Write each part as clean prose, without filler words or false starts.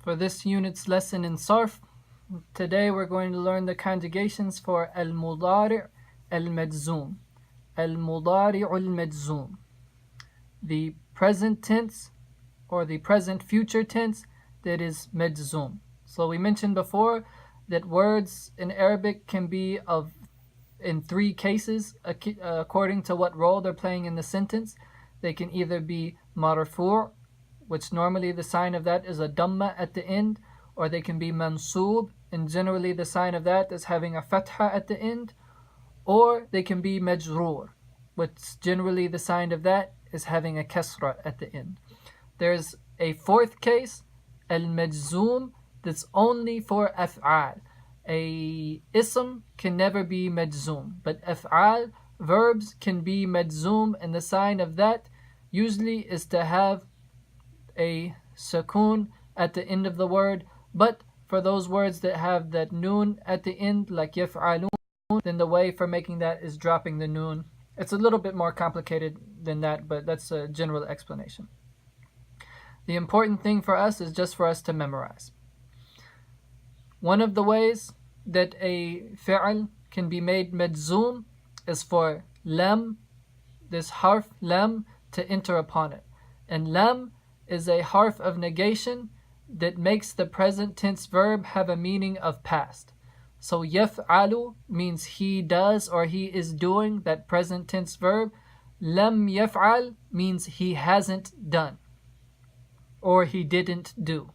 For this unit's lesson in Sarf, today we're going to learn the conjugations for al-mudari' al-majzoom. Al-mudari' al-majzoom. The present tense or the present future tense that is majzoom. So we mentioned before that words in Arabic can be in three cases according to what role they're playing in the sentence. They can either be marfu', which normally the sign of that is a dhamma at the end, or they can be mansoob, and generally the sign of that is having a fatha at the end, or they can be majroor, which generally the sign of that is having a kasra at the end. There's a fourth case, al-majzoom, that's only for af'al. A ism can never be majzoom, but af'al, verbs, can be majzoom, and the sign of that usually is to have a sukoon at the end of the word. But for those words that have that noon at the end, like yaf'alun, then the way for making that is dropping the noon. It's a little bit more complicated than that, but that's a general explanation. The important thing for us is just for us to memorize. One of the ways that a fi'al can be made majzoom is for lam, this harf lam, to enter upon it. And lam is a harf of negation that makes the present tense verb have a meaning of past. So yaf'alu means he does or he is doing, that present tense verb. Lam yaf'al means he hasn't done or he didn't do.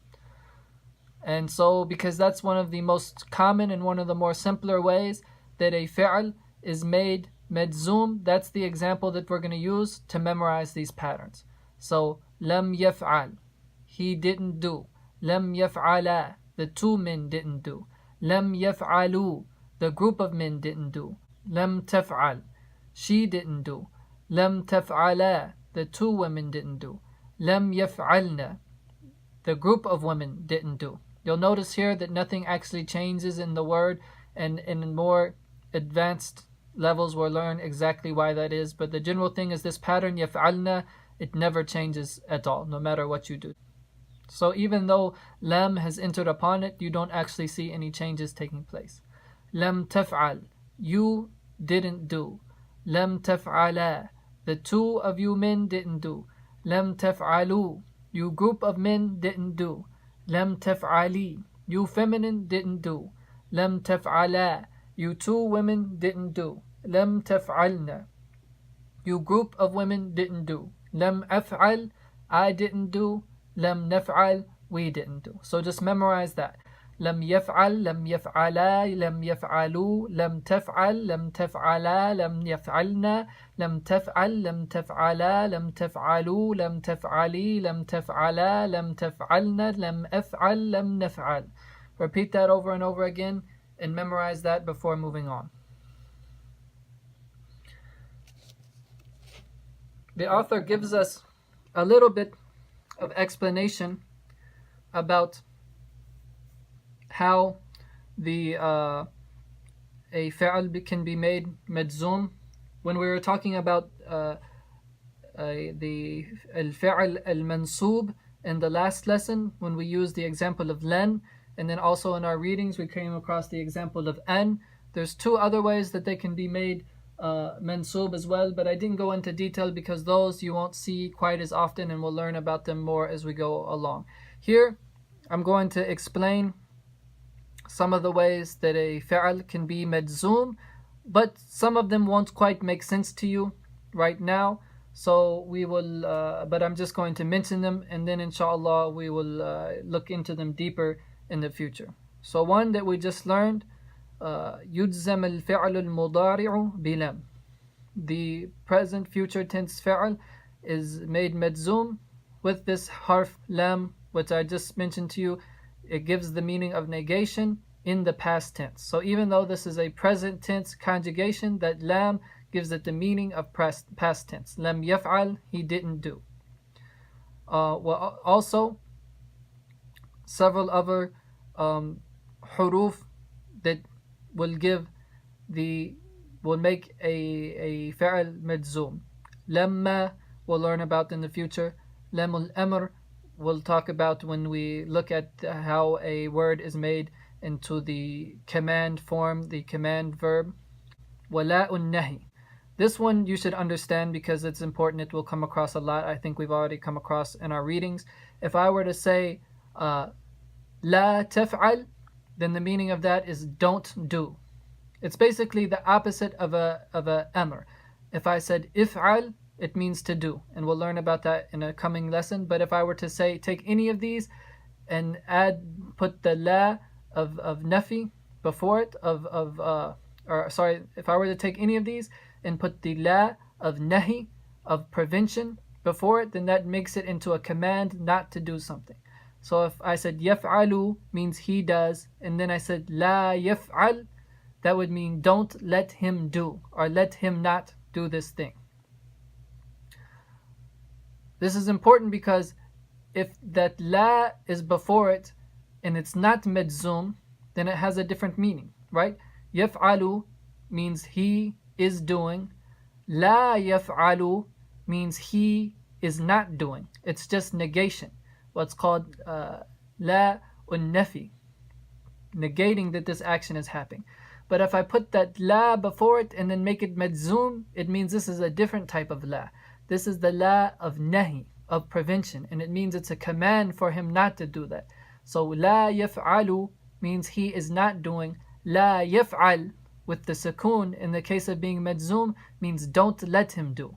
And so because that's one of the most common and one of the more simpler ways that a fi'al is made majzoom, that's the example that we're going to use to memorize these patterns. So lam yaf'al, he didn't do. Lam yaf'ala, the two men didn't do. Lam yaf'alu, the group of men didn't do. Lam taf'al, she didn't do. Lam taf'ala, the two women didn't do. Lam yaf'alna, the group of women didn't do. You'll notice here that nothing actually changes in the word, and in more advanced levels we'll learn exactly why that is. But the general thing is this pattern, yaf'alna, it never changes at all, no matter what you do. So even though lam has entered upon it, you don't actually see any changes taking place. Lam taf'al, you didn't do. Lam taf'ala, the two of you men didn't do. Lam taf'alu, you group of men didn't do. Lam taf'ali, you feminine didn't do. Lam taf'ala, you two women didn't do. Lam taf'alna, you group of women didn't do. Lam af'al, I didn't do. Lam naf'al, we didn't do. So just memorize that. Lam yaf'al, lam yaf'ala, lam yaf'alu, lam taf'al, lam taf'ala, lam yaf'alna, lam taf'al, lam taf'ala, lam taf'alu, lam taf'ali, lam taf'ala, lam taf'alna, lam af'al, lam naf'al. Repeat that over and over again and memorize that before moving on. The author gives us a little bit of explanation about how a fi'al can be made majzoom. When we were talking about the al-fi'al al-mansoob in the last lesson, when we used the example of len, and then also in our readings we came across the example of an. There's two other ways that they can be made mansoob as well, but I didn't go into detail because those you won't see quite as often, and we'll learn about them more as we go along. Here I'm going to explain some of the ways that a fi'al can be majzoom, but some of them won't quite make sense to you right now, so we will but I'm just going to mention them, and then inshallah we will look into them deeper in the future. So one that we just learned, يجزم الفعل المضارع بلم. The present future tense fi'al is made majzoom with this harf lam, which I just mentioned to you. It gives the meaning of negation in the past tense. So even though this is a present tense conjugation, that lam gives it the meaning of past tense. Lam yaf'al, he didn't do. Also several other huruf that will make a fi'al majzoom. Lamma, we'll learn about in the future. Lamul amr, we'll talk about when we look at how a word is made into the command form, the command verb. Wala'un nahi. This one you should understand because it's important. It will come across a lot. I think we've already come across in our readings. If I were to say la taf'al, then the meaning of that is don't do. It's basically the opposite of a amr. If I said if'al, it means to do, and we'll learn about that in a coming lesson. But if I were to say take any of these and put the la of nafi before it, if I were to take any of these and put the la of nahi, of prevention, before it, then that makes it into a command not to do something. So if I said yaf'alu means he does, and then I said la yaf'al, that would mean don't let him do, or let him not do this thing. This is important because if that la is before it and it's not medzum, then it has a different meaning, right? Yaf'alu means he is doing. La yaf'alu means he is not doing. It's just negation. What's called la unnafi, negating that this action is happening. But if I put that la before it and then make it medzum, it means this is a different type of la. This is the la of nahi, of prevention, and it means it's a command for him not to do that. So la yaf'alu means he is not doing. La yaf'al with the sukoon in the case of being medzum means don't let him do,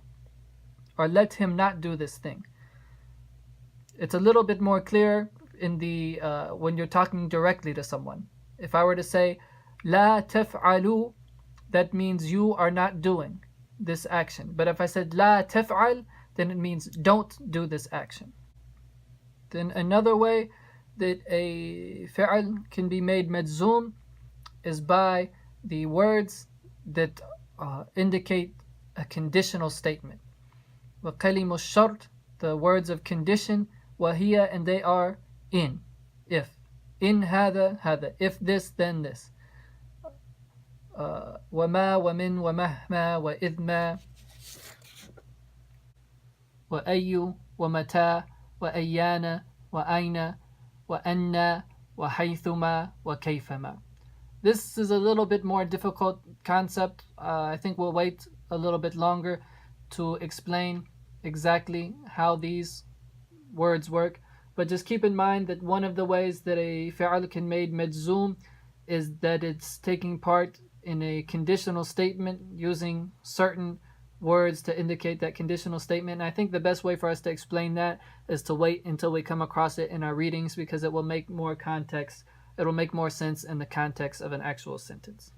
or let him not do this thing. It's a little bit more clear in the when you're talking directly to someone. If I were to say la taf'alu, that means you are not doing this action. But if I said la taf'al, then it means don't do this action. Then another way that a fi'al can be made medzum is by the words that indicate a conditional statement. وَقَلِمُ الشَّرْطِ, the words of condition, وَهِيَ, and they are in, if. In هذا, هذا. If this, then this. وَمَا وَمِن وَمَهْمَا وَإِذْمَا وَأَيُّ وَمَتَى وَأَيَّانَ وَأَيْنَ وَأَنَّ وَحَيْثُمَا وَكَيْفَمَا. This is a little bit more difficult concept. I think we'll wait a little bit longer to explain exactly how these words work. But just keep in mind that one of the ways that a fi'al can be made medzum is that it's taking part in a conditional statement using certain words to indicate that conditional statement. And I think the best way for us to explain that is to wait until we come across it in our readings, because it will make more context. It will make more sense in the context of an actual sentence.